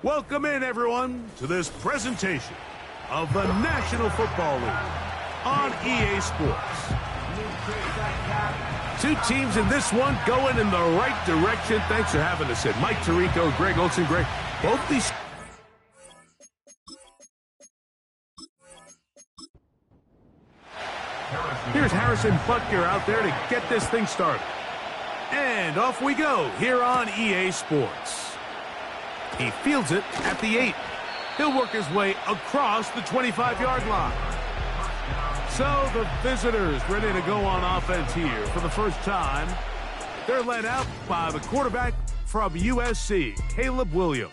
Welcome in, everyone, to this presentation of the National Football League on EA Sports. Two teams in this one going in the right direction. Thanks for having us in. Mike Tirico, Greg Olson. Greg, both these... Here's Harrison Butker out there to get this thing started. And off we go here on EA Sports. He fields it at the 8. He'll work his way across the 25-yard line. So the visitors ready to go on offense here for the first time. They're led out by the quarterback from USC, Caleb Williams.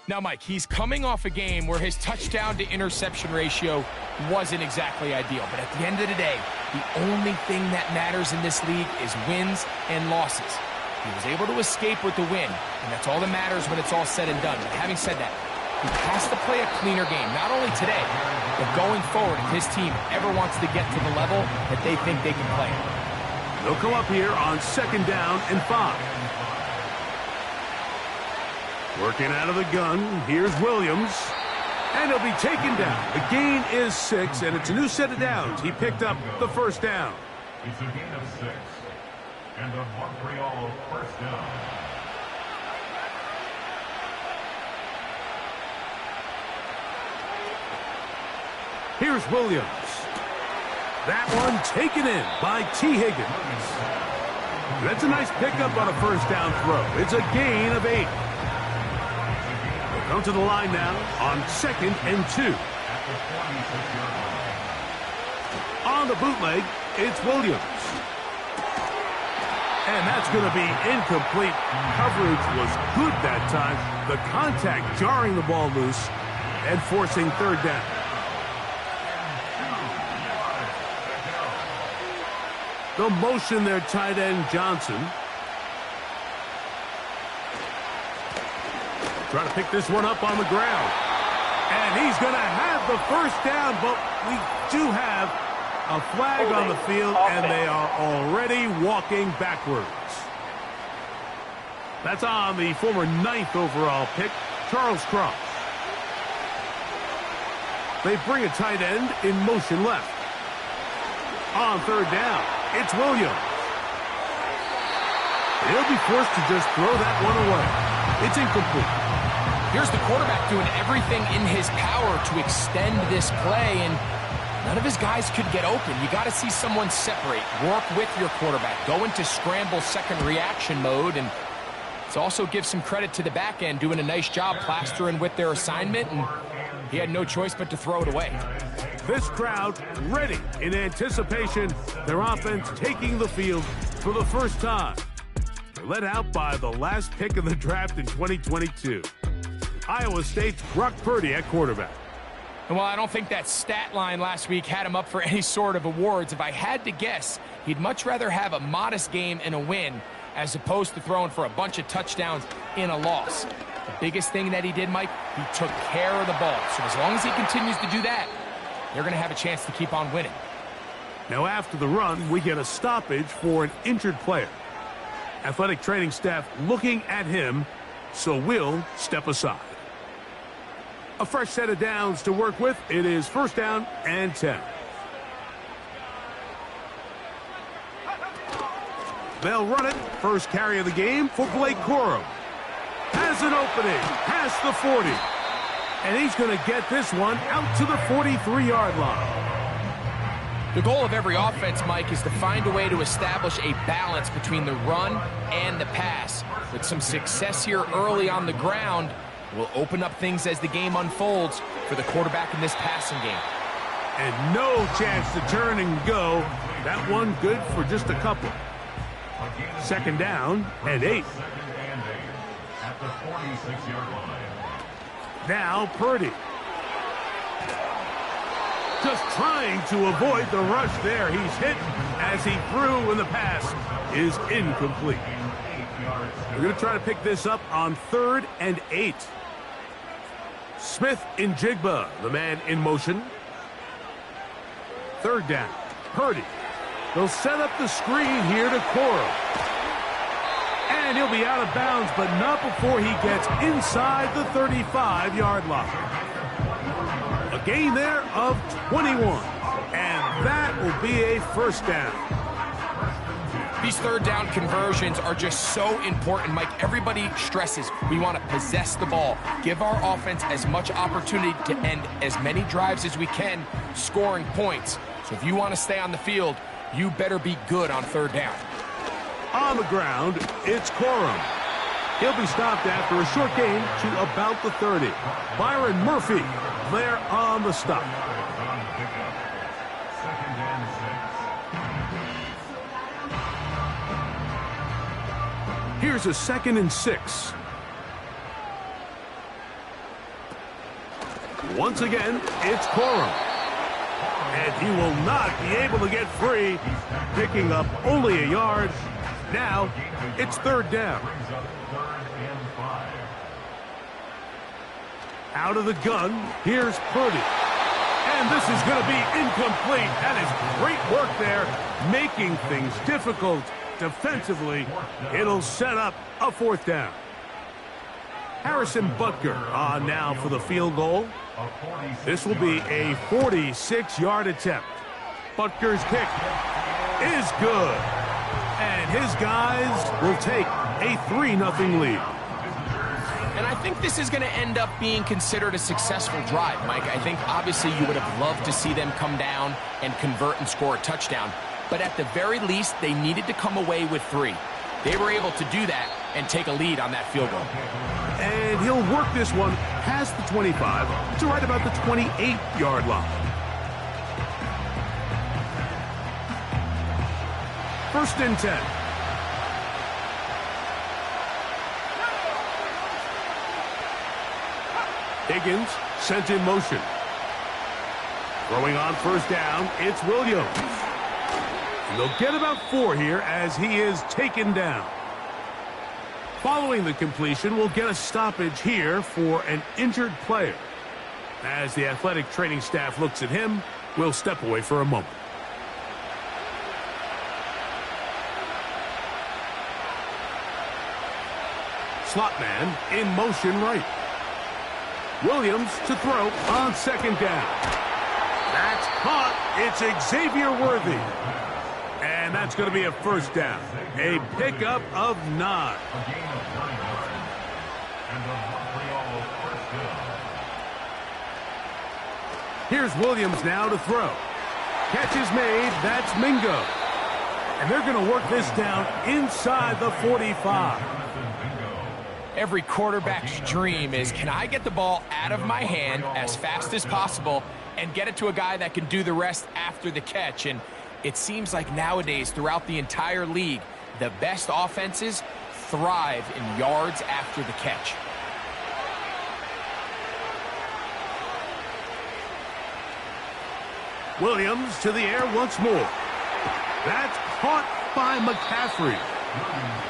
Now, Mike, he's coming off a game where his touchdown-to-interception ratio wasn't exactly ideal. But at the end of the day, the only thing that matters in this league is wins and losses. He was able to escape with the win, and that's all that matters when it's all said and done. But having said that, he has to play a cleaner game, not only today, but going forward if his team ever wants to get to the level that they think they can play. They'll come up here on 2nd down and 5. Working out of the gun, here's Williams. And he'll be taken down. The gain is 6, and it's a new set of downs. He picked up the first down. It's a gain of 6. And a Montreal first down. Here's Williams. That one taken in by T. Higgins. That's a nice pickup on a first down throw. It's a gain of 8. They'll come to the line now on 2nd and 2. On the bootleg, it's Williams. And that's going to be incomplete. Coverage was good that time. The contact jarring the ball loose and forcing 3rd down. The motion there, tight end Johnson. Trying to pick this one up on the ground. And he's going to have the first down, but we do have a flag on the field, and they are already walking backwards. That's on the former 9th overall pick, Charles Cross. They bring a tight end in motion left. On 3rd down, it's Williams. He'll be forced to just throw that one away. It's incomplete. Here's the quarterback doing everything in his power to extend this play, and none of his guys could get open. You got to see someone separate, work with your quarterback, go into scramble second reaction mode, and it's also give some credit to the back end doing a nice job plastering with their assignment, and he had no choice but to throw it away. This crowd ready in anticipation. Their offense taking the field for the first time. They're led out by the last pick of the draft in 2022. Iowa State's Brock Purdy at quarterback. And while I don't think that stat line last week had him up for any sort of awards, if I had to guess, he'd much rather have a modest game and a win as opposed to throwing for a bunch of touchdowns in a loss. The biggest thing that he did, Mike, he took care of the ball. So as long as he continues to do that, they're going to have a chance to keep on winning. Now after the run, we get a stoppage for an injured player. Athletic training staff looking at him, so we'll step aside. A fresh set of downs to work with. It is 1st down and 10. They'll run it. First carry of the game for Blake Corum. Has an opening past the 40. And he's going to get this one out to the 43-yard line. The goal of every offense, Mike, is to find a way to establish a balance between the run and the pass. With some success here early on the ground, will open up things as the game unfolds for the quarterback in this passing game. And no chance to turn and go. That one good for just a couple. 2nd down and 8. At the 46-yard line. Now Purdy. Just trying to avoid the rush there. He's hit as he threw when the pass is incomplete. We're going to try to pick this up on 3rd and 8. Smith in Jigba, the man in motion. 3rd down. Purdy. They'll set up the screen here to Corum. And he'll be out of bounds, but not before he gets inside the 35-yard line. A gain there of 21. And that will be a first down. These third down conversions are just so important, Mike. Everybody stresses we want to possess the ball, give our offense as much opportunity to end as many drives as we can, scoring points. So if you want to stay on the field, you better be good on third down. On the ground, it's Corum. He'll be stopped after a short gain to about the 30. Byron Murphy there on the stop. Here's a 2nd and 6. Once again, it's Corum. And he will not be able to get free, picking up only a yard. Now, it's third down. Out of the gun, here's Purdy. And this is going to be incomplete. That is great work there, making things difficult defensively. It'll set up a fourth down. Harrison Butker on now for the field goal. This will be a 46-yard attempt. Butker's kick is good. And his guys will take a 3-0 lead. And I think this is going to end up being considered a successful drive, Mike. I think obviously you would have loved to see them come down and convert and score a touchdown. But at the very least, they needed to come away with 3. They were able to do that and take a lead on that field goal. And he'll work this one past the 25 to right about the 28-yard line. First and 10. Higgins sent in motion. Throwing on first down, it's Williams. And they'll get about 4 here as he is taken down. Following the completion, we'll get a stoppage here for an injured player. As the athletic training staff looks at him, we'll step away for a moment. Slot man in motion right. Williams to throw on second down. That's caught. It's Xavier Worthy. And that's going to be a first down. A pickup of 9. Here's Williams now to throw. Catch is made. That's Mingo. And they're going to work this down inside the 45. Every quarterback's dream is, can I get the ball out of my hand as fast as possible and get it to a guy that can do the rest after the catch? And it seems like nowadays, throughout the entire league, the best offenses thrive in yards after the catch. Williams to the air once more. That's caught by McCaffrey.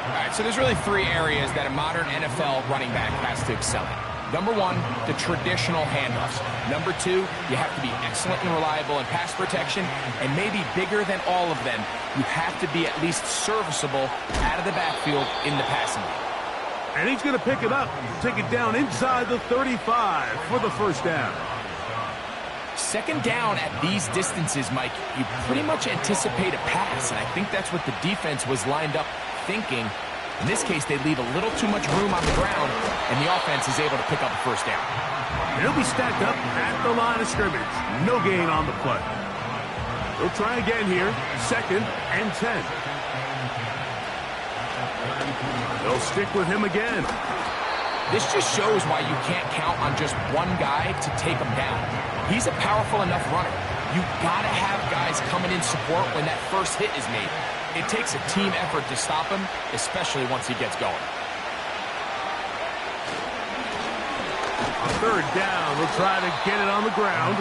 All right, so there's really 3 areas that a modern NFL running back has to excel in. Number 1, the traditional handoffs. Number 2, you have to be excellent and reliable in pass protection. And maybe bigger than all of them, you have to be at least serviceable out of the backfield in the passing game. And he's going to pick it up, take it down inside the 35 for the first down. Second down at these distances, Mike, you pretty much anticipate a pass. And I think that's what the defense was lined up thinking. In this case, they leave a little too much room on the ground, and the offense is able to pick up a first down. They'll be stacked up at the line of scrimmage. No gain on the play. They'll try again here. 2nd and 10. They'll stick with him again. This just shows why you can't count on just one guy to take him down. He's a powerful enough runner. You gotta have guys coming in support when that first hit is made. It takes a team effort to stop him, especially once he gets going. On third down, we'll try to get it on the ground.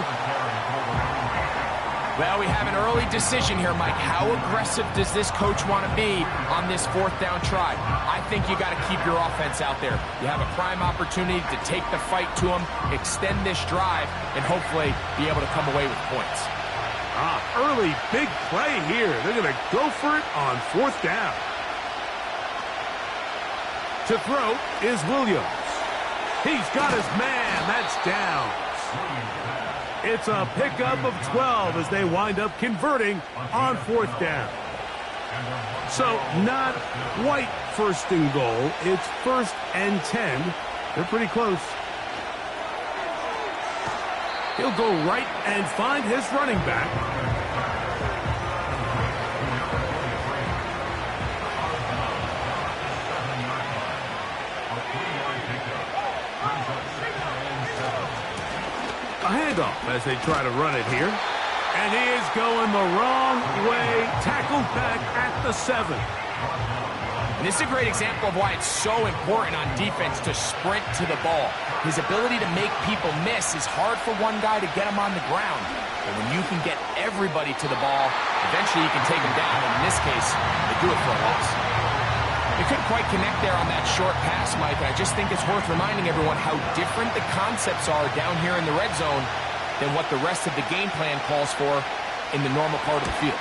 Well, we have an early decision here, Mike. How aggressive does this coach want to be on this 4th down try? I think you got to keep your offense out there. You have a prime opportunity to take the fight to him, extend this drive, and hopefully be able to come away with points. Early big play here. They're going to go for it on 4th down. To throw is Williams. He's got his man. That's down. It's a pickup of 12 as they wind up converting on 4th down. So not quite 1st and goal. It's 1st and 10. They're pretty close. He'll go right and find his running back. A handoff as they try to run it here. And he is going the wrong way. Tackled back at the 7. And this is a great example of why it's so important on defense to sprint to the ball. His ability to make people miss is hard for one guy to get him on the ground. But when you can get everybody to the ball, eventually you can take him down. And in this case, they do it for a loss. They couldn't quite connect there on that short pass, Mike. I just think it's worth reminding everyone how different the concepts are down here in the red zone than what the rest of the game plan calls for in the normal part of the field.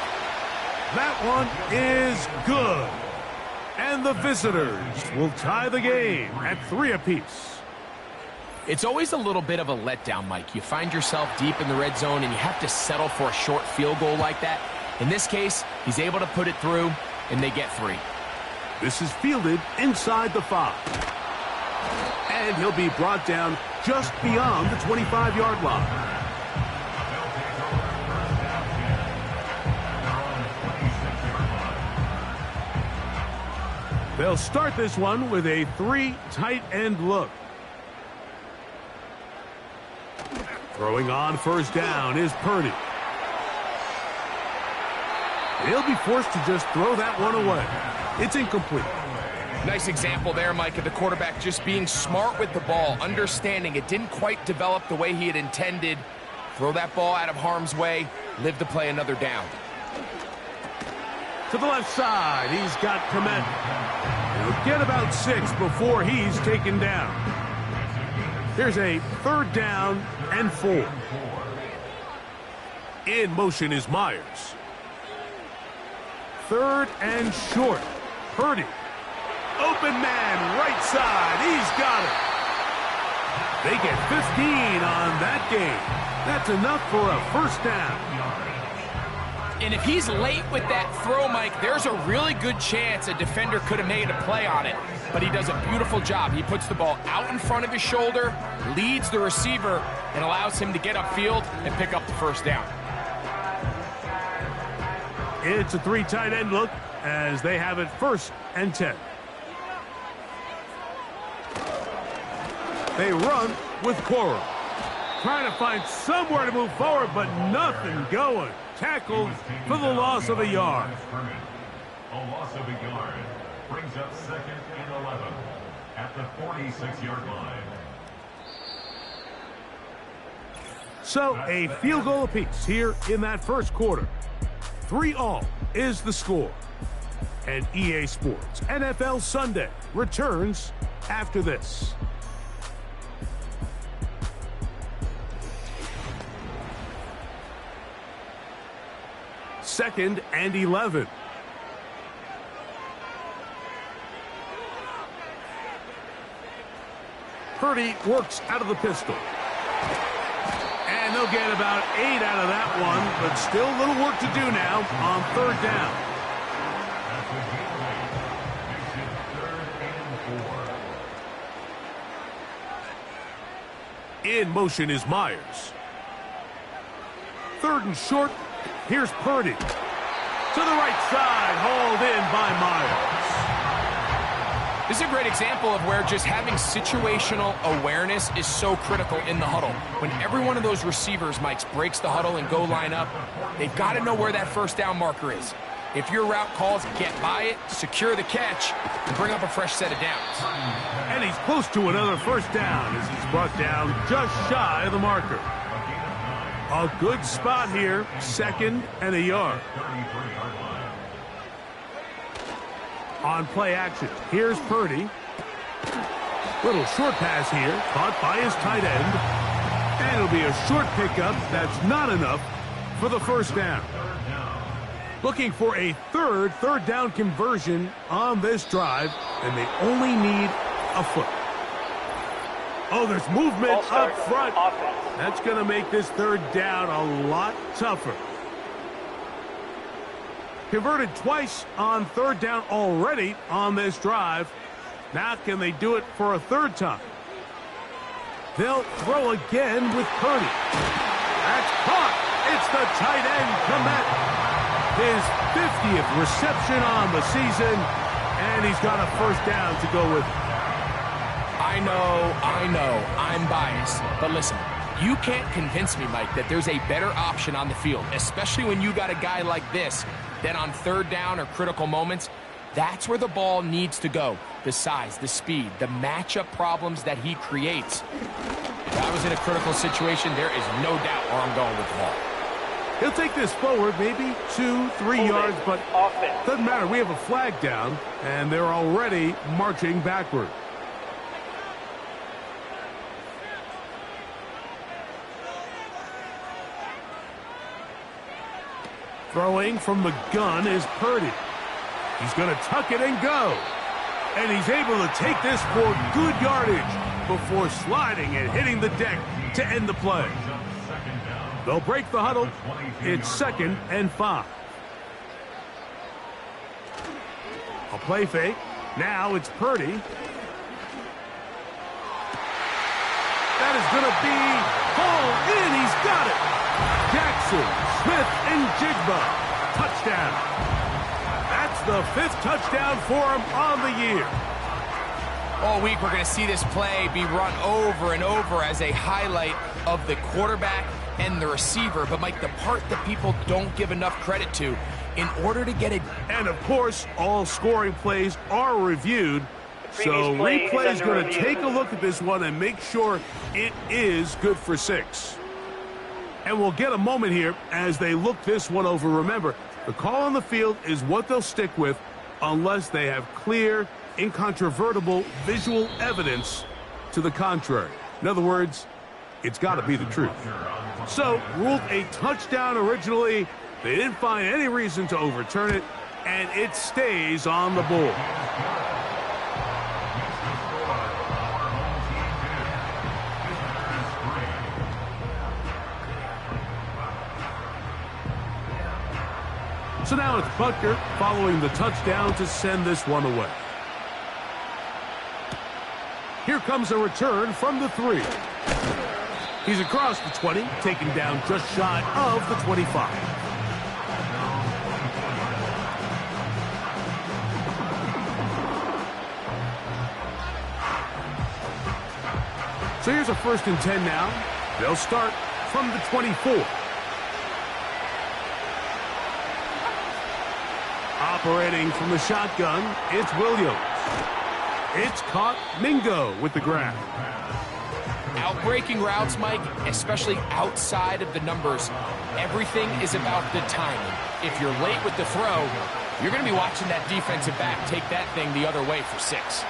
That one is good. And the visitors will tie the game at 3 apiece. It's always a little bit of a letdown, Mike. You find yourself deep in the red zone and you have to settle for a short field goal like that. In this case, he's able to put it through, and they get 3. This is fielded inside the 5. And he'll be brought down just beyond the 25-yard line. They'll start this one with a 3 tight end look. Throwing on 1st down is Purdy. He'll be forced to just throw that one away. It's incomplete. Nice example there, Mike, of the quarterback just being smart with the ball, understanding it didn't quite develop the way he had intended. Throw that ball out of harm's way, live to play another down. To the left side, he's got Komet. He'll get about 6 before he's taken down. Here's a 3rd down and 4. In motion is Myers. 3rd and short. Purdy. Open man, right side. He's got it. They get 15 on that game. That's enough for a 1st down. And if he's late with that throw, Mike, there's a really good chance a defender could have made a play on it. But he does a beautiful job. He puts the ball out in front of his shoulder, leads the receiver, and allows him to get upfield and pick up the 1st down. It's a 3 tight end look as they have it 1st and 10. They run with Quorum. Trying to find somewhere to move forward, but nothing going. Tackled for the loss of a yard. A loss of a yard brings up 2nd and 11 at the 46-yard line. So a field goal apiece here in that 1st quarter. 3-all is the score. And EA Sports NFL Sunday returns after this. Second and 11. Purdy works out of the pistol. And they'll get about 8 out of that one, but still a little work to do now on 3rd down. In motion is Myers. 3rd and short. Here's Purdy. To the right side, hauled in by Myers. This is a great example of where just having situational awareness is so critical in the huddle. When every one of those receivers, Mike, breaks the huddle and go line up, they've got to know where that 1st down marker is. If your route calls, get by it, secure the catch, and bring up a fresh set of downs. And he's close to another 1st down as he's brought down just shy of the marker. A good spot here, 2nd and a yard. On play action, here's Purdy. Little short pass here, caught by his tight end. And it'll be a short pickup. That's not enough for the 1st down. Looking for a 3rd down conversion on this drive. and they only need a foot. Oh, there's movement up front. That's going to make this third down a lot tougher. Converted twice on third down already on this drive. Now can they do it for a third time? They'll throw again with Purdy. That's caught. It's the tight end, Kmet. His 50th reception on the season, and he's got a first down to go with it. I know, I'm biased. But listen, you can't convince me, Mike, that there's a better option on the field, especially when you got a guy like this, that on third down or critical moments, that's where the ball needs to go. The size, the speed, the matchup problems that he creates. If I was in a critical situation, there is no doubt where I'm going with the ball. He'll take this forward, maybe 2-3 yards, but doesn't matter. We have a flag down, and they're already marching backward. Throwing from the gun is Purdy. He's going to tuck it and go. And he's able to take this for good yardage before sliding and hitting the deck to end the play. They'll break the huddle. It's 2nd and 5. A play fake. Now it's Purdy. That is going to be hauled in. He's got it. Jackson, Smith, and Jigba. Touchdown. That's the 5th touchdown for him on the year. All week we're going to see this play be run over and over as a highlight of the quarterback and the receiver. But, Mike, the part that people don't give enough credit to, in order to get it... And, of course, all scoring plays are reviewed. So replay is going to take a look at this one and make sure it is good for 6. And we'll get a moment here as they look this one over. Remember, the call on the field is what they'll stick with unless they have clear, incontrovertible visual evidence to the contrary. In other words, it's got to be the truth. So, ruled a touchdown originally. They didn't find any reason to overturn it, and it stays on the board. So now it's Butker following the touchdown to send this one away. Here comes a return from the 3. He's across the 20, taken down just shy of the 25. So here's a 1st and 10 now. They'll start from the 24. Operating from the shotgun, it's Williams. It's caught. Mingo with the grab. Outbreaking routes, Mike, especially outside of the numbers, everything is about the timing. If you're late with the throw, you're going to be watching that defensive back take that thing the other way for 6.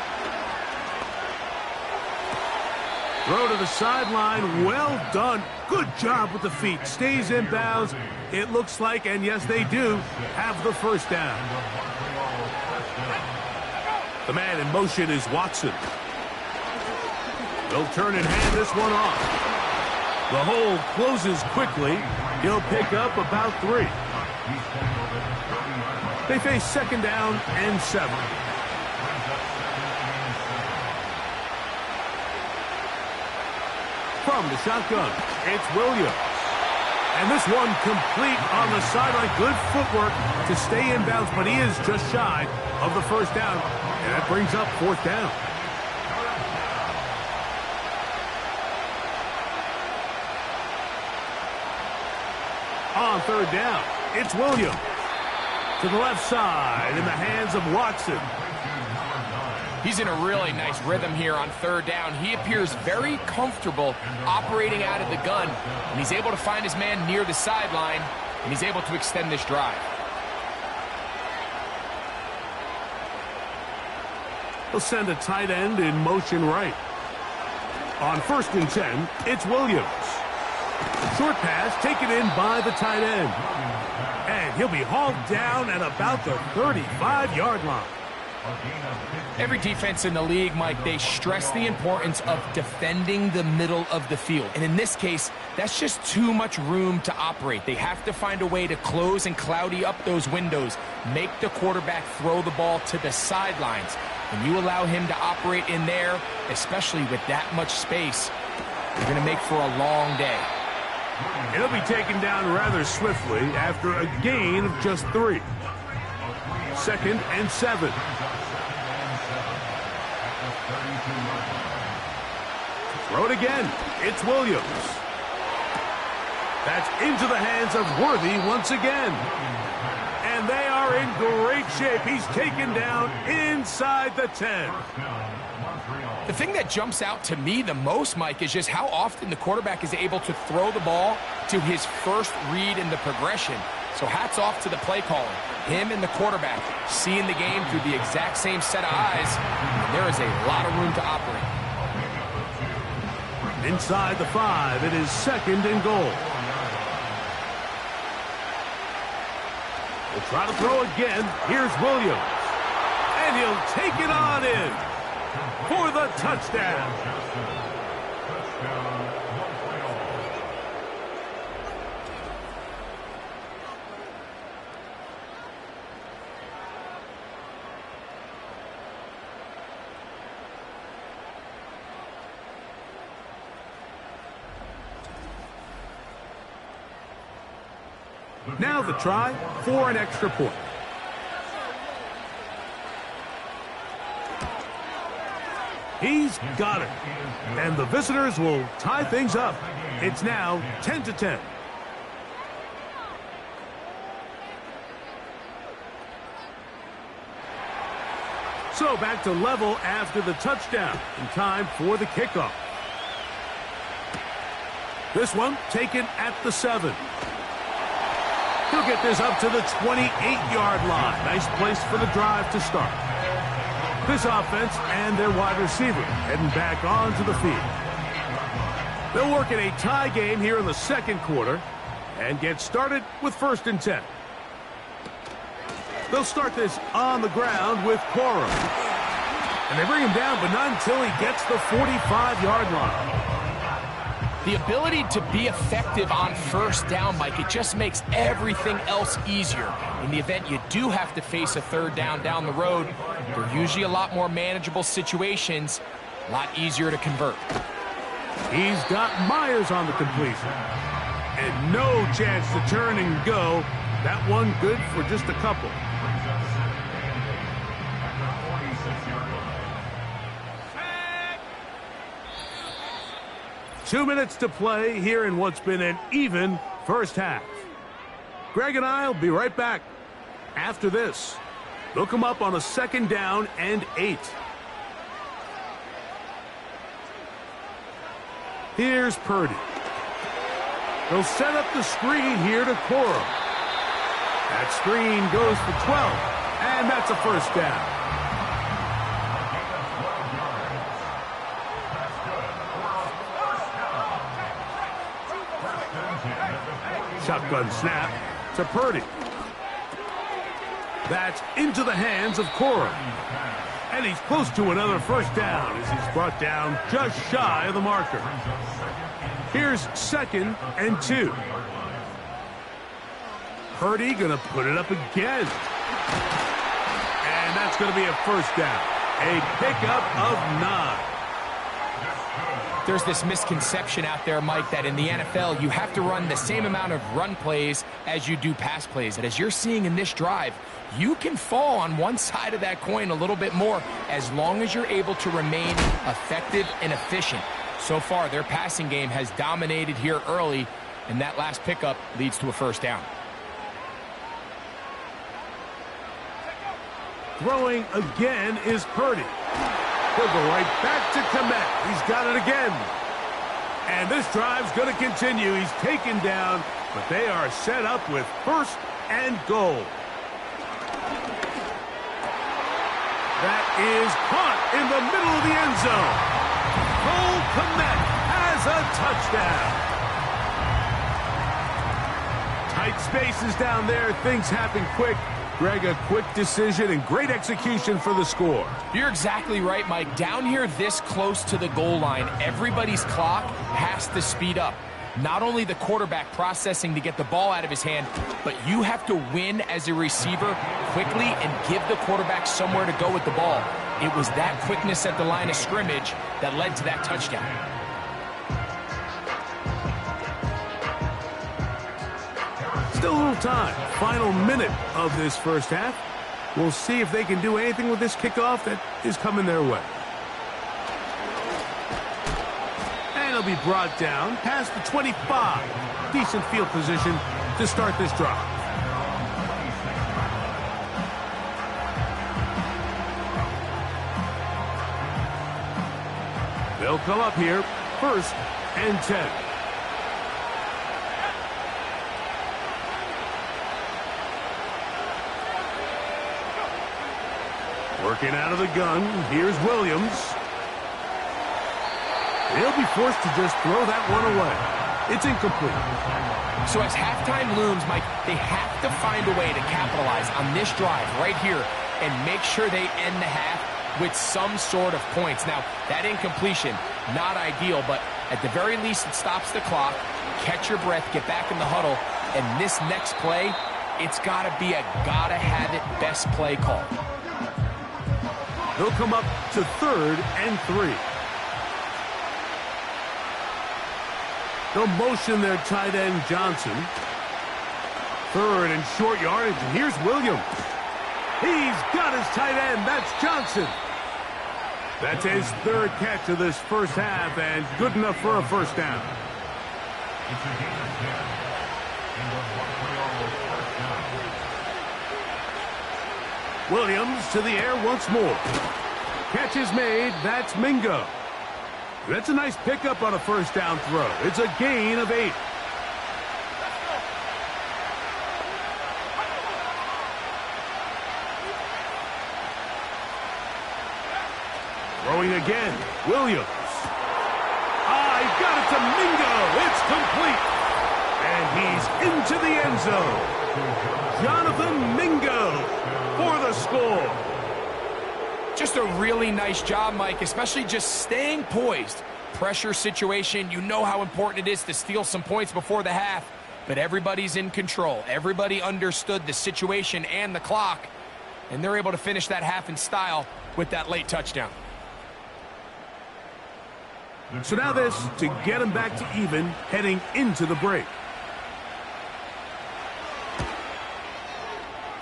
Throw to the sideline. Well done. Good job with the feet. Stays in bounds. It looks like, and yes, they do, have the first down. The man in motion is Watson. They'll turn and hand this one off. The hole closes quickly. He'll pick up about 3. They face 2nd down and 7. From the shotgun, it's Williams. And this one complete on the sideline. Good footwork to stay in bounds, but he is just shy of the first down. And that brings up 4th down. On 3rd down, it's Williams. To the left side in the hands of Watson. He's in a really nice rhythm here on 3rd down. He appears very comfortable operating out of the gun, and he's able to find his man near the sideline, and he's able to extend this drive. He'll send a tight end in motion right. On 1st and 10, it's Williams. Short pass taken in by the tight end. And he'll be hauled down at about the 35-yard line. Every defense in the league, Mike, they stress the importance of defending the middle of the field. And in this case, that's just too much room to operate. They have to find a way to close and cloudy up those windows, make the quarterback throw the ball to the sidelines. When you allow him to operate in there, especially with that much space, you're going to make for a long day. He'll be taken down rather swiftly after a gain of just 3. 2nd and 7. Throw it again. It's Williams. That's into the hands of Worthy once again. And they are in great shape. He's taken down inside the 10. The thing that jumps out to me the most, Mike, is just how often the quarterback is able to throw the ball to his first read in the progression. So hats off to the play caller. Him and the quarterback seeing the game through the exact same set of eyes. And there is a lot of room to operate. Inside the 5, it is 2nd and goal. We'll try to throw again. Here's Williams. And he'll take it on in for the touchdown. Now the try for an extra point. He's got it. And the visitors will tie things up. It's now 10-10. So back to level after the touchdown. In time for the kickoff. This one taken at the 7. He'll get this up to the 28-yard line. Nice place for the drive to start. This offense and their wide receiver heading back onto the field. They'll work in a tie game here in the 2nd quarter and get started with 1st and 10. They'll start this on the ground with Corum. And they bring him down, but not until he gets the 45-yard line. The ability to be effective on 1st down, Mike, it just makes everything else easier. In the event you do have to face a 3rd down the road, they're usually a lot more manageable situations, a lot easier to convert. He's got Myers on the completion. And no chance to turn and go. That one good for just a couple. Two minutes to play here in what's been an even first half. Greg and I will be right back after this. They'll come up on a 2nd down and 8. Here's Purdy. They'll set up the screen here to Corum. That screen goes for 12, and that's a 1st down. Shotgun snap to Purdy. That's into the hands of Corum. And he's close to another 1st down as he's brought down just shy of the marker. Here's 2nd and 2. Purdy going to put it up again. And that's going to be a 1st down. A pickup of 9. There's this misconception out there, Mike, that in the NFL, you have to run the same amount of run plays as you do pass plays. And as you're seeing in this drive, you can fall on one side of that coin a little bit more as long as you're able to remain effective and efficient. So far, their passing game has dominated here early, and that last pickup leads to a 1st down. Throwing again is Purdy. He'll go right back to Kmet. He's got it again. And this drive's going to continue. He's taken down, but they are set up with 1st and goal. That is caught in the middle of the end zone. Cole Kmet has a touchdown. Tight spaces down there. Things happen quick. Greg, a quick decision and great execution for the score. You're exactly right, Mike. Down here this close to the goal line, everybody's clock has to speed up. Not only the quarterback processing to get the ball out of his hand, but you have to win as a receiver quickly and give the quarterback somewhere to go with the ball. It was that quickness at the line of scrimmage that led to that touchdown. Still a little time. Final minute of this first half. We'll see if they can do anything with this kickoff that is coming their way. And it'll be brought down past the 25. Decent field position to start this drive. They'll come up here, 1st and 10. Working out of the gun, here's Williams. He'll be forced to just throw that one away. It's incomplete. So as halftime looms, Mike, they have to find a way to capitalize on this drive right here and make sure they end the half with some sort of points. Now, that incompletion, not ideal, but at the very least it stops the clock. Catch your breath, get back in the huddle, and this next play, it's got to be a gotta-have-it best play call. They'll come up to 3rd and 3. They'll motion their tight end, Johnson. 3rd and short yardage, and here's Williams. He's got his tight end. That's Johnson. That's his 3rd catch of this first half, and good enough for a first down. It's a gain of 10. And the Montreal first down. Williams to the air once more. Catch is made. That's Mingo. That's a nice pickup on a first down throw. It's a gain of 8. Throwing again. Williams. He got it to Mingo. It's complete. And he's into the end zone. Jonathan Mingo for the score. Just a really nice job, Mike, especially just staying poised. Pressure situation, you know how important it is to steal some points before the half, but everybody's in control. Everybody understood the situation and the clock, and they're able to finish that half in style with that late touchdown. So now this to get them back to even heading into the break.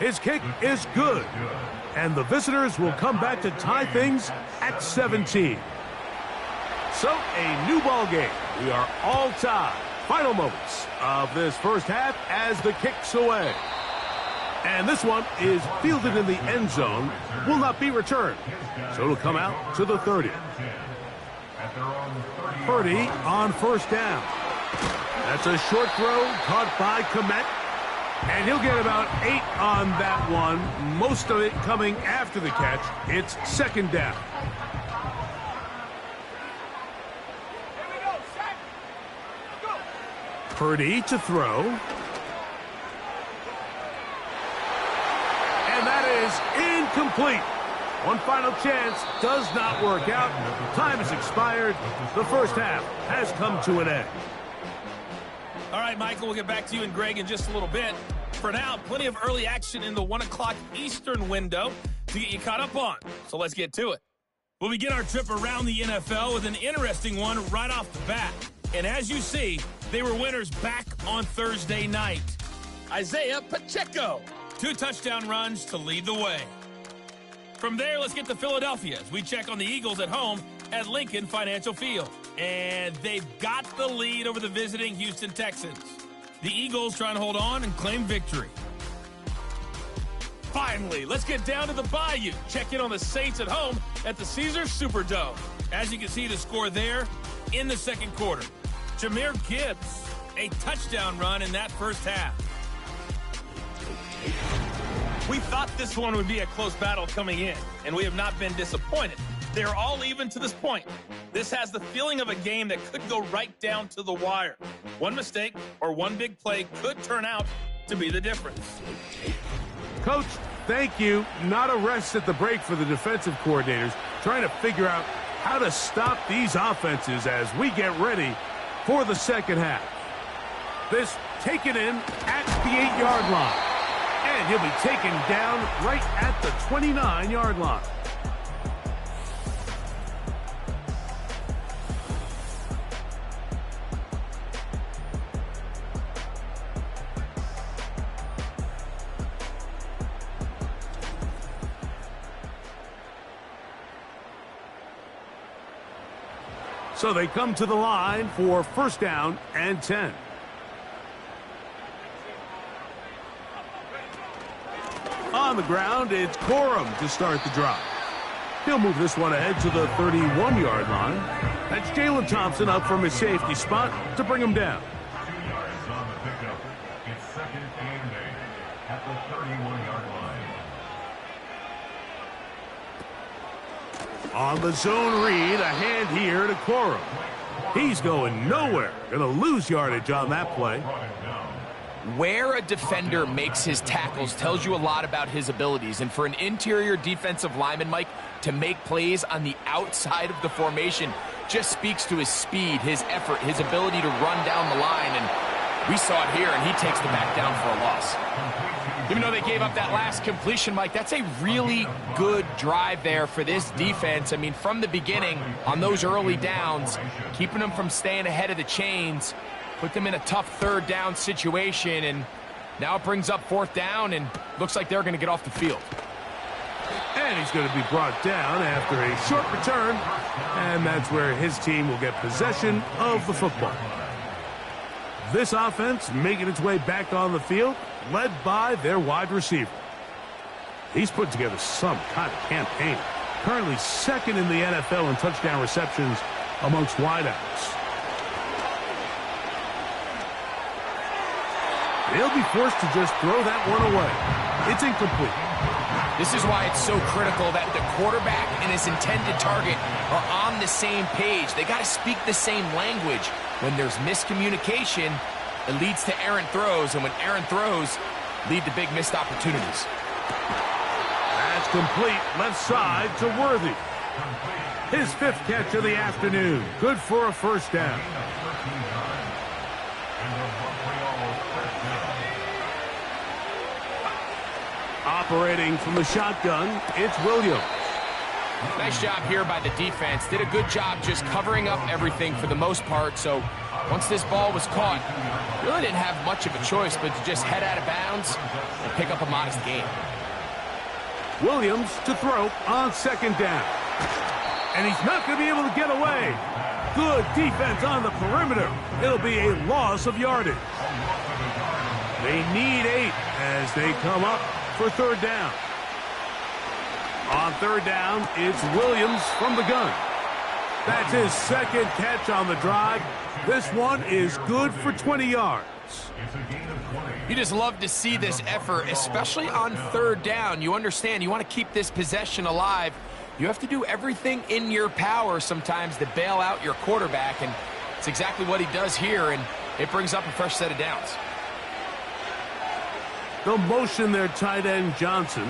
His kick is good, and the visitors will come back to tie things at 17. So a new ball game. We are all tied. Final moments of this first half as the kick's away. And this one is fielded in the end zone, will not be returned. So it'll come out to the 30. Purdy on first down. That's a short throw caught by Kmet. And he'll get about 8 on that one, most of it coming after the catch. It's second down. Purdy to throw. And that is incomplete. One final chance does not work out. Time has expired. The first half has come to an end. All right, Michael, we'll get back to you and Greg in just a little bit. For now, plenty of early action in the 1 o'clock Eastern window to get you caught up on. So let's get to it. We'll begin our trip around the NFL with an interesting one right off the bat. And as you see, they were winners back on Thursday night. Isaiah Pacheco, 2 touchdown runs to lead the way. From there, let's get to Philadelphia as we check on the Eagles at home at Lincoln Financial Field. And they've got the lead over the visiting Houston Texans. The Eagles trying to hold on and claim victory. Finally, let's get down to the Bayou. Check in on the Saints at home at the Caesars Superdome. As you can see, the score there in the second quarter. Jahmyr Gibbs, a touchdown run in that first half. We thought this one would be a close battle coming in, and we have not been disappointed. They're all even to this point. This has the feeling of a game that could go right down to the wire. One mistake or one big play could turn out to be the difference. Coach, thank you. Not a rest at the break for the defensive coordinators, trying to figure out how to stop these offenses as we get ready for the second half. This taken in at the 8-yard line. And he'll be taken down right at the 29-yard line. So they come to the line for first down and 10. On the ground, it's Corum to start the drive. He'll move this one ahead to the 31-yard line. That's Jalen Thompson up from his safety spot to bring him down. 2 yards on the pickup. It's second and 8 at the 31-yard line. On the zone read, a hand here to Corum. He's going nowhere. Going to lose yardage on that play. Where a defender makes his tackles tells you a lot about his abilities. And for an interior defensive lineman, Mike, to make plays on the outside of the formation just speaks to his speed, his effort, his ability to run down the line. And we saw it here, and he takes the back down for a loss. Even though they gave up that last completion, Mike, that's a really good drive there for this defense. I mean, from the beginning, on those early downs, keeping them from staying ahead of the chains, put them in a tough third down situation, and now it brings up fourth down, and looks like they're going to get off the field. And he's going to be brought down after a short return, and that's where his team will get possession of the football. This offense making its way back on the field, led by their wide receiver. He's put together some kind of campaign. Currently second in the NFL in touchdown receptions amongst wideouts. They'll be forced to just throw that one away. It's incomplete. This is why it's so critical that the quarterback and his intended target are on the same page. They got to speak the same language. When there's miscommunication, it leads to errant throws, and when errant throws lead to big missed opportunities. That's complete left side to Worthy. His 5th catch of the afternoon. Good for a first down. Operating from the shotgun, it's Williams. Nice job here by the defense. Did a good job just covering up everything for the most part. So once this ball was caught, really didn't have much of a choice but to just head out of bounds and pick up a modest gain. Williams to throw on second down. And he's not going to be able to get away. Good defense on the perimeter. It'll be a loss of yardage. They need 8 as they come up for third down. On third down, it's Williams from the gun. That's his 2nd catch on the drive. This one is good for 20 yards. You just love to see this effort, especially on third down. You understand, you want to keep this possession alive. You have to do everything in your power sometimes to bail out your quarterback, and it's exactly what he does here, and it brings up a fresh set of downs. They'll motion their tight end Johnson.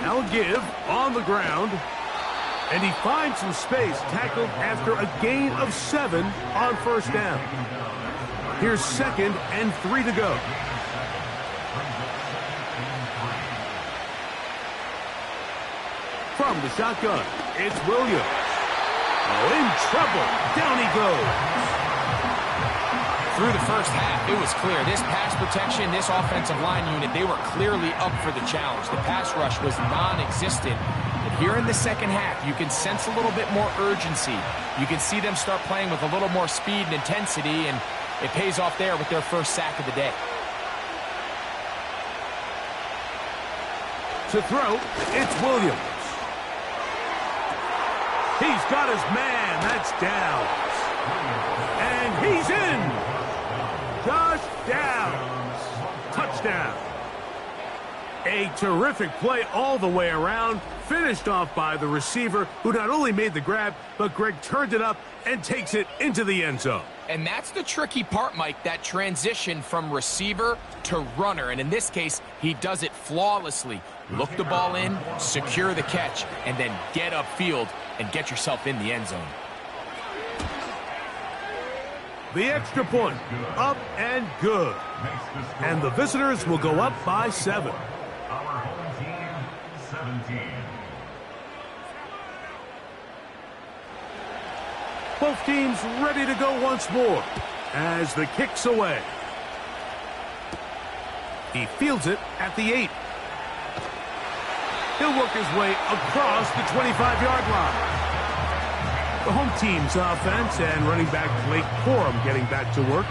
Now a give on the ground. And he finds some space, tackled after a gain of 7 on first down. Here's 2nd and 3 to go. From the shotgun, it's Williams. Oh, in trouble. Down he goes. Through the first half, it was clear. This pass protection, this offensive line unit, they were clearly up for the challenge. The pass rush was non-existent. But here in the second half, you can sense a little bit more urgency. You can see them start playing with a little more speed and intensity, and it pays off there with their first sack of the day. To throw, it's Williams. He's got his man. That's down. And he's in. Josh Downs. Touchdown. A terrific play all the way around, finished off by the receiver, who not only made the grab, but Greg turned it up and takes it into the end zone. And that's the tricky part, Mike, that transition from receiver to runner. And in this case, he does it flawlessly. Look the ball in, secure the catch, and then get upfield and get yourself in the end zone. The extra point, up and good. And the visitors will go up by 7. Our home team, 17. Both teams ready to go once more as the kick's away. He fields it at the 8. He'll work his way across the 25-yard line. The home team's offense and running back Blake Corum getting back to work.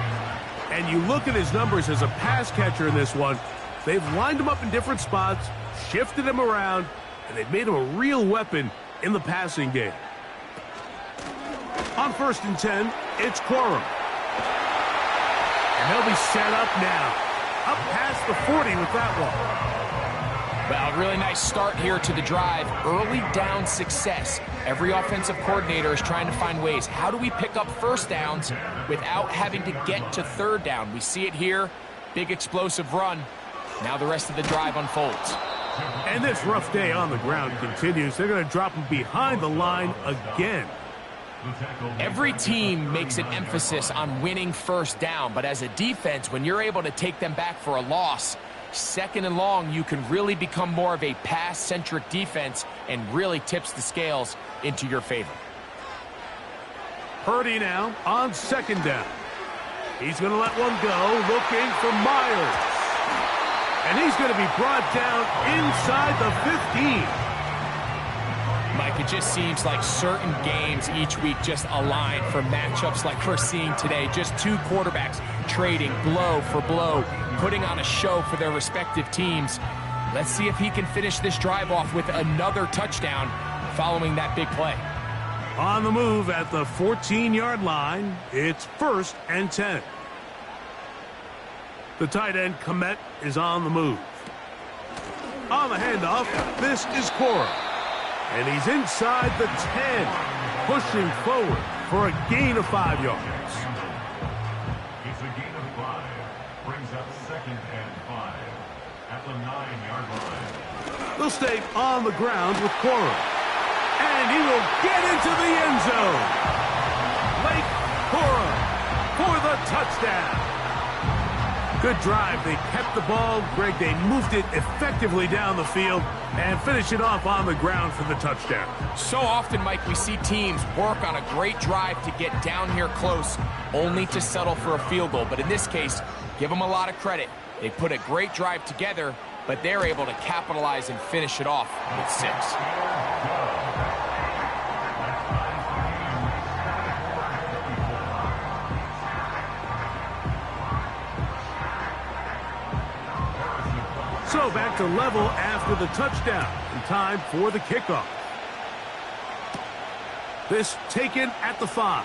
And you look at his numbers as a pass catcher in this one. They've lined him up in different spots, shifted him around, and they've made him a real weapon in the passing game. On 1st and 10, it's Corum. And they'll be set up now. Up past the 40 with that one. Well, really nice start here to the drive. Early down success. Every offensive coordinator is trying to find ways. How do we pick up first downs without having to get to 3rd down? We see it here. Big explosive run. Now the rest of the drive unfolds. And this rough day on the ground continues. They're going to drop him behind the line again. Every team makes an emphasis on winning first down, but as a defense, when you're able to take them back for a loss, 2nd and long, you can really become more of a pass-centric defense and really tips the scales into your favor. Purdy now on 2nd down. He's going to let one go, looking for Myers. And he's going to be brought down inside the 15. Mike, it just seems like certain games each week just align for matchups like we're seeing today. Just two quarterbacks trading blow for blow, putting on a show for their respective teams. Let's see if he can finish this drive off with another touchdown following that big play. On the move at the 14-yard line, it's 1st and 10. The tight end, Komet, is on the move. On the handoff, this is Corum. And he's inside the 10, pushing forward for a gain of 5 yards. It's a gain of 5. Brings up 2nd and 5 at the 9-yard line. They'll stay on the ground with Corum. And he will get into the end zone. Blake Corum for the touchdown. Good drive. They kept the ball. Greg, they moved it effectively down the field and finish it off on the ground for the touchdown. So often, Mike, we see teams work on a great drive to get down here close, only to settle for a field goal. But in this case, give them a lot of credit. They put a great drive together, but they're able to capitalize and finish it off with 6. So back to level after the touchdown. And time for the kickoff. This taken at the 5.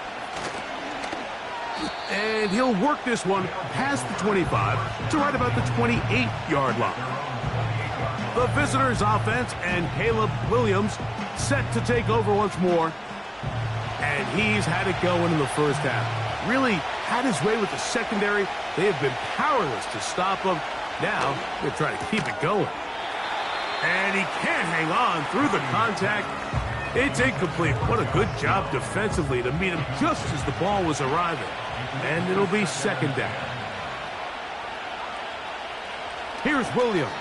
And he'll work this one past the 25 to right about the 28-yard line. The visitors' offense and Caleb Williams set to take over once more. And he's had it going in the first half. Really had his way with the secondary. They have been powerless to stop him. Now, they're trying to keep it going. And he can't hang on through the contact. It's incomplete. What a good job defensively to meet him just as the ball was arriving. And it'll be 2nd down. Here's Williams.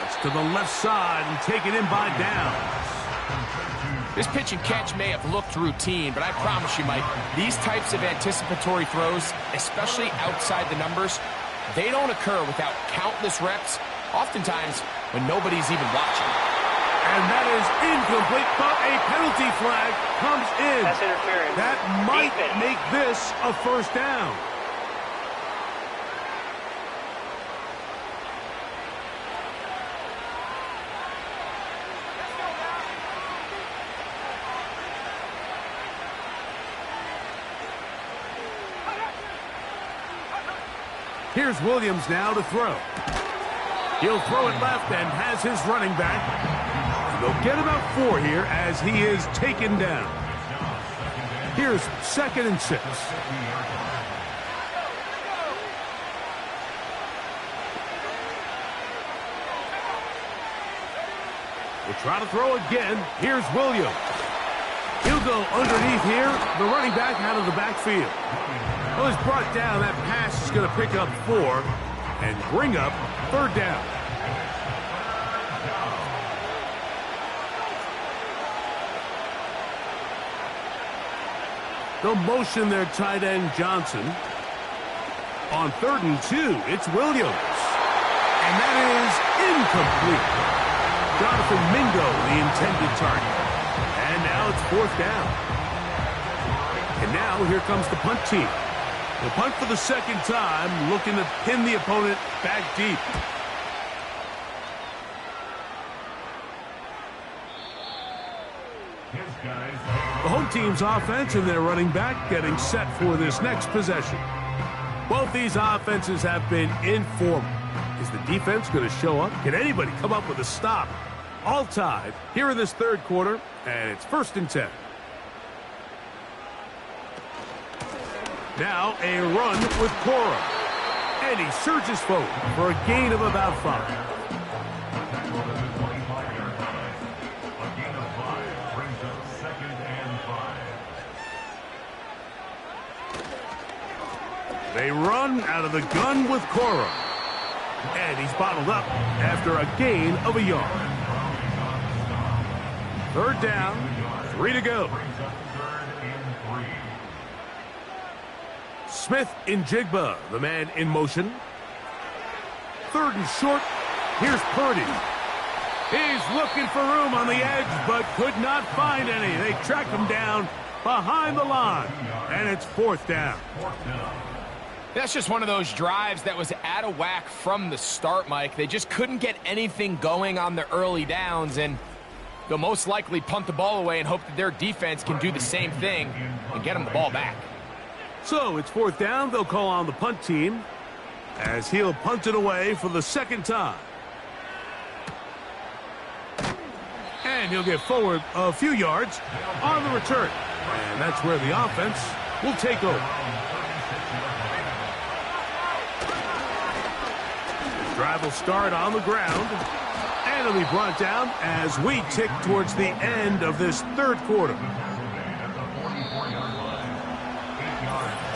That's to the left side and taken in by Downs. This pitch and catch may have looked routine, but I promise you, Mike, these types of anticipatory throws, especially outside the numbers, they don't occur without countless reps, oftentimes when nobody's even watching. And that is incomplete, but a penalty flag comes in. That's interference. That might Defense. make this a 1st down. Here's Williams now to throw. He'll throw it left and has his running back. They'll get about 4 here as he is taken down. Here's 2nd and 6. We'll try to throw again. Here's Williams. He'll go underneath here. The running back out of the backfield. Well, he's brought down. That pass is going to pick up 4 and bring up 3rd down. They'll motion their tight end Johnson. On 3rd and 2, it's Williams. And that is incomplete. Jonathan Mingo, the intended target. And now it's 4th down. And now here comes the punt team. They'll punt for the 2nd time, looking to pin the opponent back deep. The home team's offense and their running back getting set for this next possession. Both these offenses have been informal. Is the defense going to show up? Can anybody come up with a stop? All tied here in this 3rd quarter, and it's 1st and 10. Now a run with Cora. And he surges forward for a gain of about 5. They run out of the gun with Cora. And he's bottled up after a gain of a yard. 3rd down, 3 to go. Smith in Jigba, the man in motion. 3rd and short. Here's Purdy. He's looking for room on the edge, but could not find any. They track him down behind the line, and it's 4th down. That's just one of those drives that was out of whack from the start, Mike. They just couldn't get anything going on the early downs, and they'll most likely punt the ball away and hope that their defense can do the same thing and get them the ball back. So it's 4th down. They'll call on the punt team as he'll punt it away for the 2nd time. And he'll get forward a few yards on the return. And that's where the offense will take over. Drive will start on the ground, and it'll be brought down as we tick towards the end of this 3rd quarter.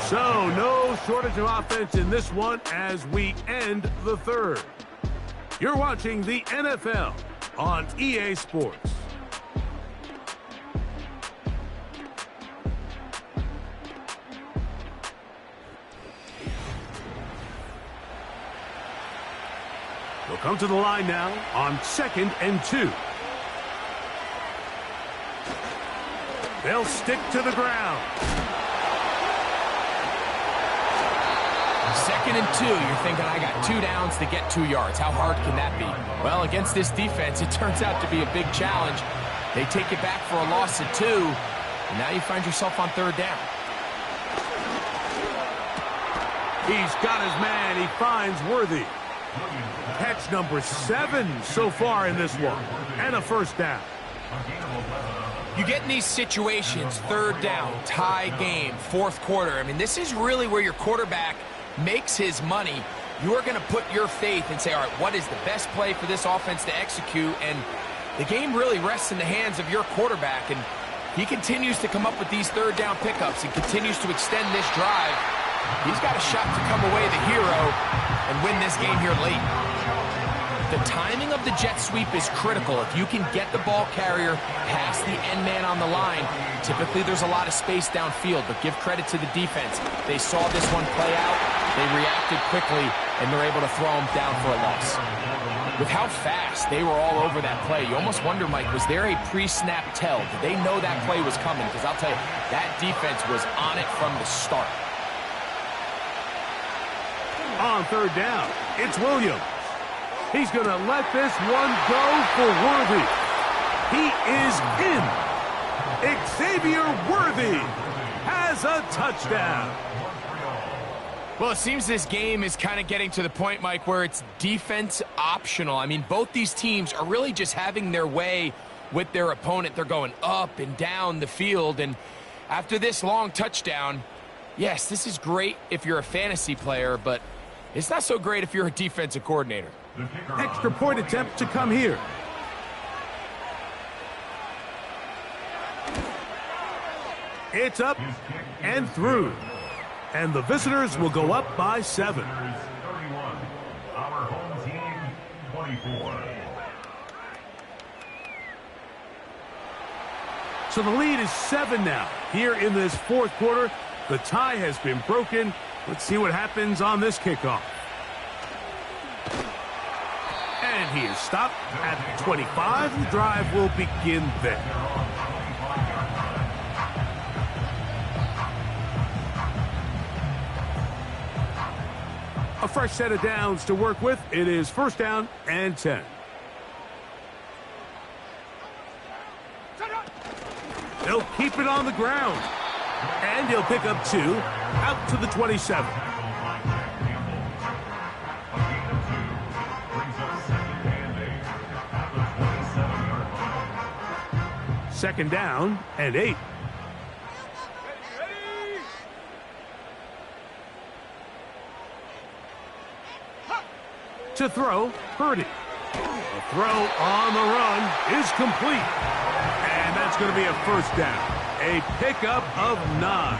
So no shortage of offense in this one as we end the 3rd. You're watching the NFL on EA Sports. They'll come to the line now on 2nd and 2. They'll stick to the ground. 2nd and 2, you're thinking, I got 2 downs to get 2 yards. How hard can that be? Well, against this defense, it turns out to be a big challenge. They take it back for a loss of 2, and now you find yourself on 3rd down. He's got his man. He finds Worthy. Catch number 7 so far in this one, and a 1st down. You get in these situations, 3rd down, tie game, 4th quarter. I mean, this is really where your quarterback makes his money. You're going to put your faith and say, all right, what is the best play for this offense to execute? And the game really rests in the hands of your quarterback, and he continues to come up with these 3rd down pickups and continues to extend this drive. He's got a shot to come away the hero and win this game here late. The timing of the jet sweep is critical. If you can get the ball carrier past the end man on the line, typically there's a lot of space downfield, but give credit to the defense. They saw this one play out, they reacted quickly, and they're able to throw him down for a loss. With how fast they were all over that play, you almost wonder, Mike, was there a pre-snap tell? Did they know that play was coming? Because I'll tell you, that defense was on it from the start. On 3rd down, it's Williams. He's going to let this one go for Worthy. He is in. Xavier Worthy has a touchdown. Well, it seems this game is kind of getting to the point, Mike, where it's defense optional. I mean, both these teams are really just having their way with their opponent. They're going up and down the field, and after this long touchdown, yes, this is great if you're a fantasy player, but it's not so great if you're a defensive coordinator. Extra point attempt to come here. It's up and through. And the visitors will go up by 7. 31. Our home team, 24. So the lead is 7 now. Here in this fourth quarter, the tie has been broken. Let's see what happens on this kickoff. And he is stopped at 25. The drive will begin there. A fresh set of downs to work with. It is first down and 10. They'll keep it on the ground. And he'll pick up 2 out to the 27. Second down and 8. To throw, Purdy. The throw on the run is complete. And that's going to be a first down. A pickup of 9.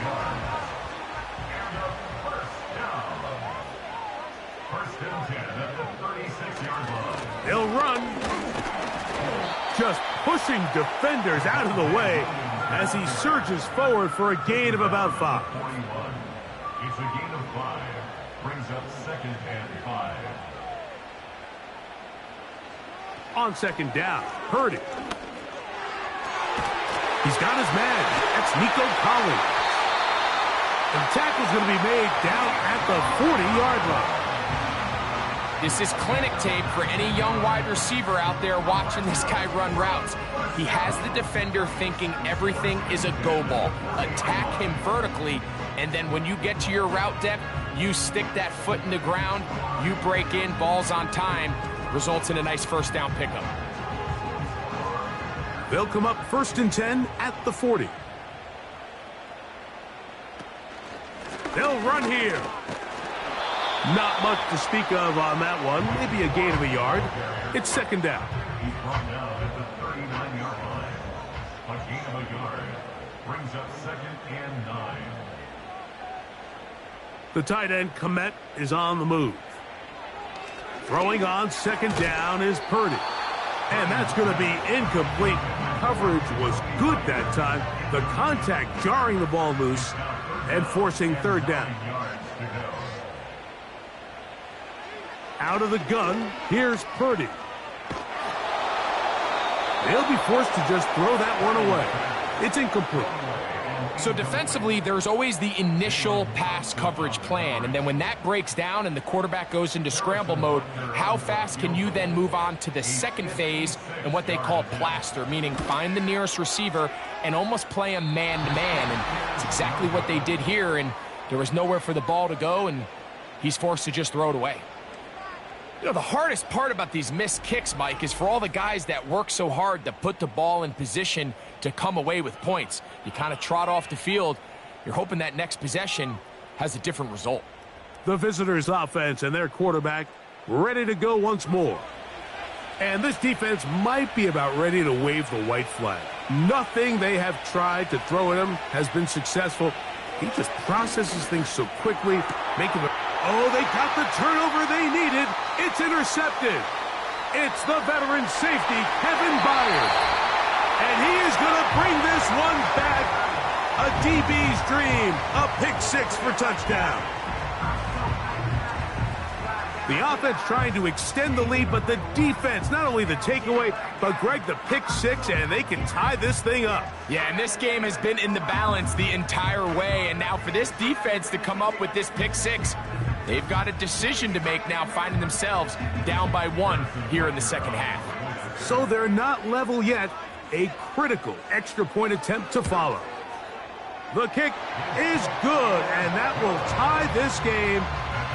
First and 10 at the 36-yard line. They'll run. Just pushing defenders out of the way as he surges forward for a gain of about 5. 41. It's a gain of 5. Brings up second and 5. On second down, Purdy. He's got his man. That's Nico Collins. And the tackle's going to be made down at the 40-yard line. This is clinic tape for any young wide receiver out there watching this guy run routes. He has the defender thinking everything is a go ball. Attack him vertically, and then when you get to your route depth, you stick that foot in the ground, you break in, balls on time, results in a nice first down pickup. They'll come up first and 10 at the 40. They'll run here. Not much to speak of on that one. Maybe a gain of a yard. It's second down. He's brought down at the 39-yard line. A gain of a yard. Brings up second and 9. The tight end, Komet, is on the move. Throwing on second down is Purdy. And that's going to be incomplete. Coverage was good that time. The contact jarring the ball loose and forcing third down. Out of the gun, here's Purdy. He'll be forced to just throw that one away. It's incomplete. So defensively, there's always the initial pass coverage plan, and then when that breaks down and the quarterback goes into scramble mode, how fast can you then move on to the second phase and what they call plaster, meaning find the nearest receiver and almost play him man-to-man, and it's exactly what they did here, and there was nowhere for the ball to go, and he's forced to just throw it away. You know, the hardest part about these missed kicks, Mike, is for all the guys that work so hard to put the ball in position to come away with points. You kind of trot off the field. You're hoping that next possession has a different result. The visitors' offense and their quarterback ready to go once more. And this defense might be about ready to wave the white flag. Nothing they have tried to throw at him has been successful. He just processes things so quickly, making it. Oh, they got the turnover they needed. It's intercepted. It's the veteran safety, Kevin Byard. And he is going to bring this one back. A DB's dream. A pick six for touchdown. The offense trying to extend the lead, but the defense, not only the takeaway, but Greg, the pick six, and they can tie this thing up. Yeah, and this game has been in the balance the entire way, and now for this defense to come up with this pick six, they've got a decision to make now, finding themselves down by 1 here in the second half. So they're not level yet. A critical extra point attempt to follow. The kick is good, and that will tie this game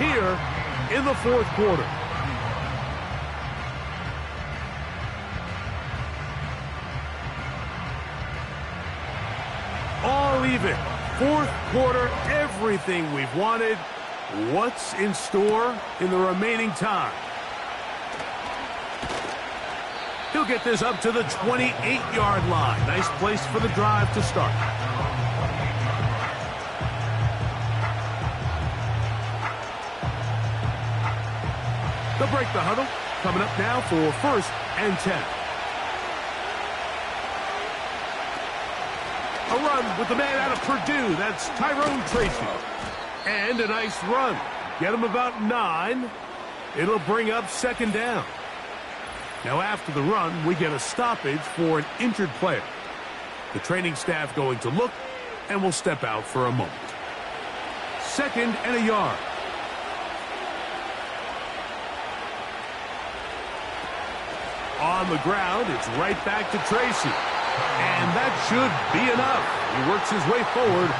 here in the fourth quarter. All even. Fourth quarter, everything we've wanted. What's in store in the remaining time? He'll get this up to the 28-yard line. Nice place for the drive to start. They'll break the huddle. Coming up now for 1st and 10. A run with the man out of Purdue. That's Tyrone Tracy. And a nice run. Get him about 9. It'll bring up 2nd down. Now after the run, we get a stoppage for an injured player. The training staff going to look and will step out for a moment. 2nd and a yard. On the ground, it's right back to Tracy. And that should be enough. He works his way forward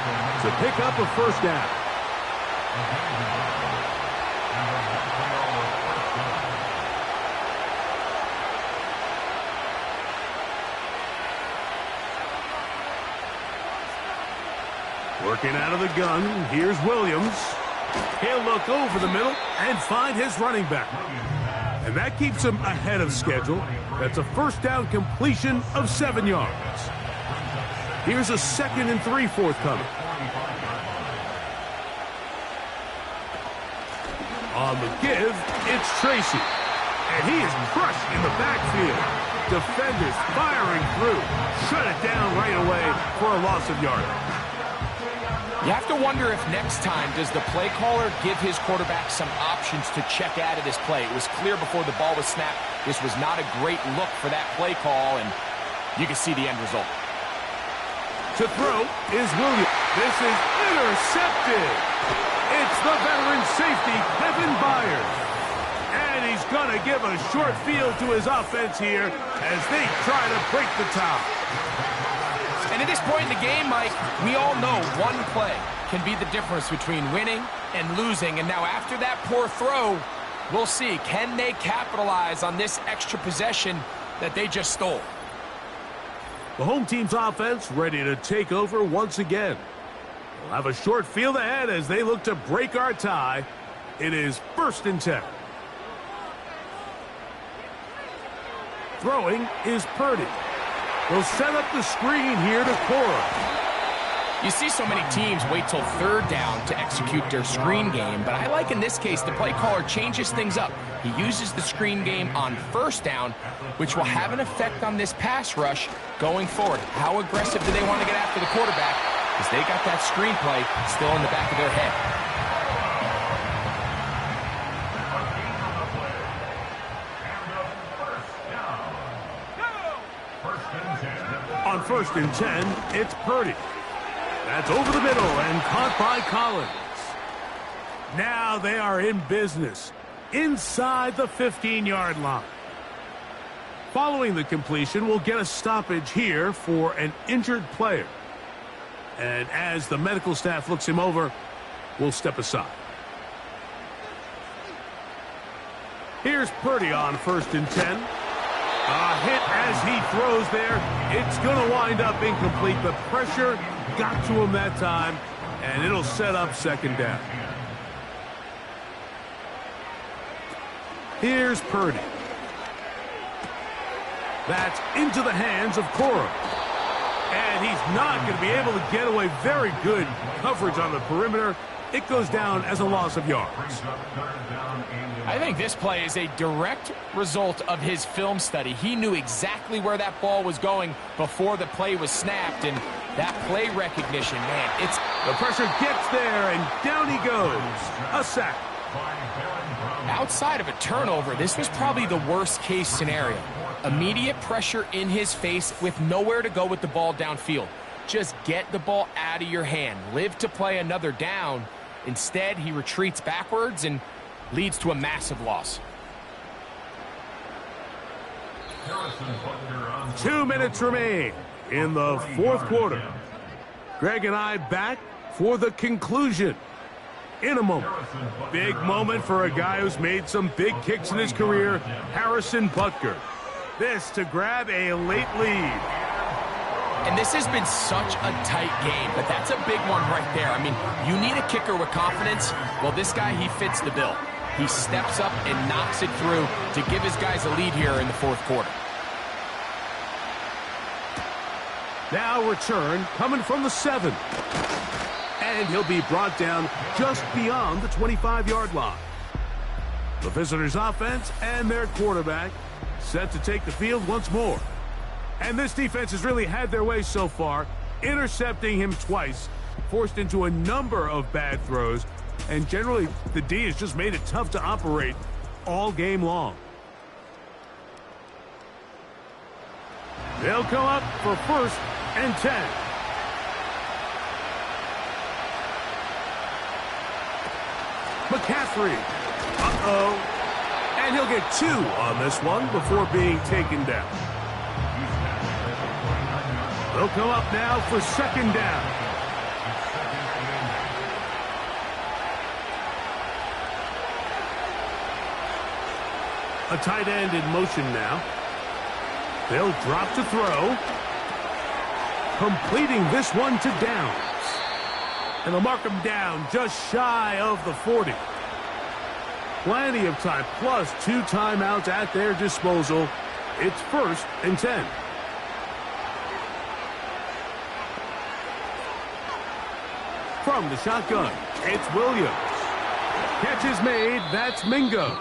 to pick up a 1st down. Working out of the gun, here's Williams. He'll look over the middle and find his running back. And that keeps him ahead of schedule. That's a 1st down completion of 7 yards. Here's a 2nd and 3 forthcoming. On the give, it's Tracy. And he is crushed in the backfield. Defenders firing through. Shut it down right away for a loss of yardage. You have to wonder if next time does the play caller give his quarterback some options to check out of this play. It was clear before the ball was snapped this was not a great look for that play call, and you can see the end result. To throw is Williams. This is intercepted. It's the veteran safety, Kevin Byers. And he's going to give a short field to his offense here as they try to break the tie. And at this point in the game, Mike, we all know one play can be the difference between winning and losing. And now after that poor throw, we'll see, can they capitalize on this extra possession that they just stole? The home team's offense ready to take over once again. We'll have a short field ahead as they look to break our tie. It is 1st and 10. Throwing is Purdy. They'll set up the screen here to Cora. You see so many teams wait till 3rd down to execute their screen game, but I like in this case the play caller changes things up. He uses the screen game on 1st down, which will have an effect on this pass rush going forward. How aggressive do they want to get after the quarterback? Because they got that screen play still in the back of their head. On 1st and 10, it's Purdy. That's over the middle and caught by Collins. Now they are in business inside the 15-yard line. Following the completion, we'll get a stoppage here for an injured player. And as the medical staff looks him over, we'll step aside. Here's Purdy on 1st and 10. A hit as he throws there. It's going to wind up incomplete. The pressure got to him that time, and it'll set up 2nd down. Here's Purdy. That's into the hands of Cora. And he's not going to be able to get away. Very good coverage on the perimeter. It goes down as a loss of yards. I think this play is a direct result of his film study. He knew exactly where that ball was going before the play was snapped, and that play recognition, man, it's... The pressure gets there, and down he goes. A sack. Outside of a turnover, this was probably the worst-case scenario. Immediate pressure in his face with nowhere to go with the ball downfield. Just get the ball out of your hand. Live to play another down. Instead, he retreats backwards and leads to a massive loss. 2 minutes remain in the fourth quarter. Greg and I back for the conclusion in a moment. Big moment for a guy who's made some big kicks in his career, Harrison Butker. This to grab a late lead. And this has been such a tight game, but that's a big one right there. I mean, you need a kicker with confidence. Well, this guy, he fits the bill. He steps up and knocks it through to give his guys a lead here in the fourth quarter. Now return coming from the 7. And he'll be brought down just beyond the 25-yard line. The visitors' offense and their quarterback set to take the field once more. And this defense has really had their way so far, intercepting him twice, forced into a number of bad throws, and generally the D has just made it tough to operate all game long. They'll come up for 1st and 10. McCaffrey. And he'll get 2 on this one before being taken down. They'll come up now for 2nd down. A tight end in motion now. They'll drop to throw. Completing this one to Downs. And they'll mark him down just shy of the 40. Plenty of time, plus 2 timeouts at their disposal. It's 1st and 10. From the shotgun, it's Williams. Catch is made, that's Mingo.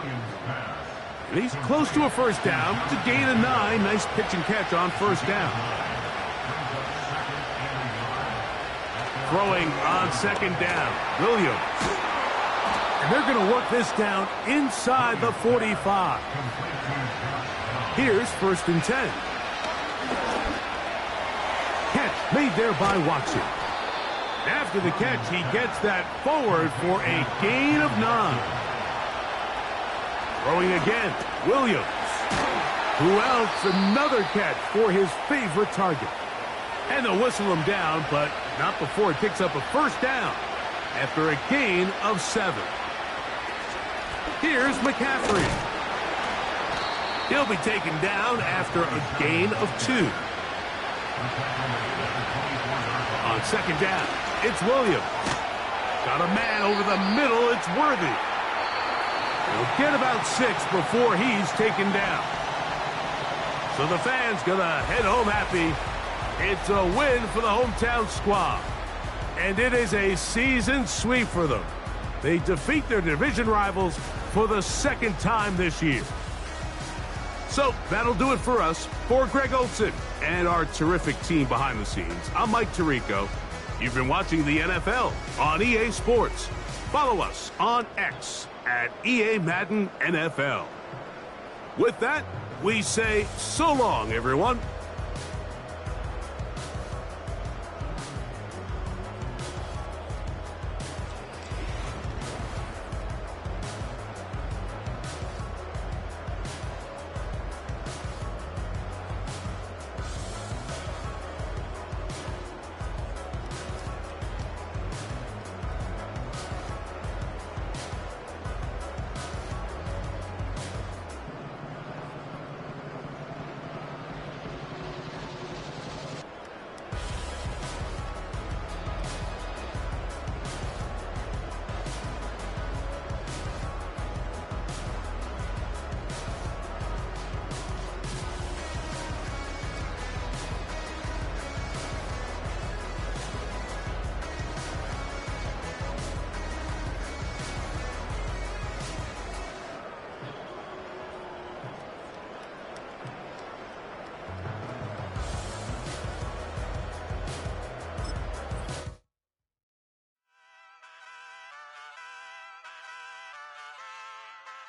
And he's close to a 1st down to gain a 9. Nice pitch and catch on 1st down. Throwing on 2nd down, Williams. And they're going to work this down inside the 45. Here's 1st and 10. Catch made there by Watson. After the catch, he gets that forward for a gain of 9. Throwing again, Williams. Who else? Another catch for his favorite target. And they'll whistle him down, but not before he picks up a 1st down after a gain of 7. Here's McCaffrey. He'll be taken down after a gain of 2. On 2nd down, it's Williams. Got a man over the middle, it's Worthy. He'll get about 6 before he's taken down. So the fans gonna head home happy. It's a win for the hometown squad. And it is a season sweep for them. They defeat their division rivals for the 2nd time this year. So that'll do it for us. For Greg Olsen and our terrific team behind the scenes, I'm Mike Tirico. You've been watching the NFL on EA Sports. Follow us on X at EA Madden NFL. With that, we say so long, everyone.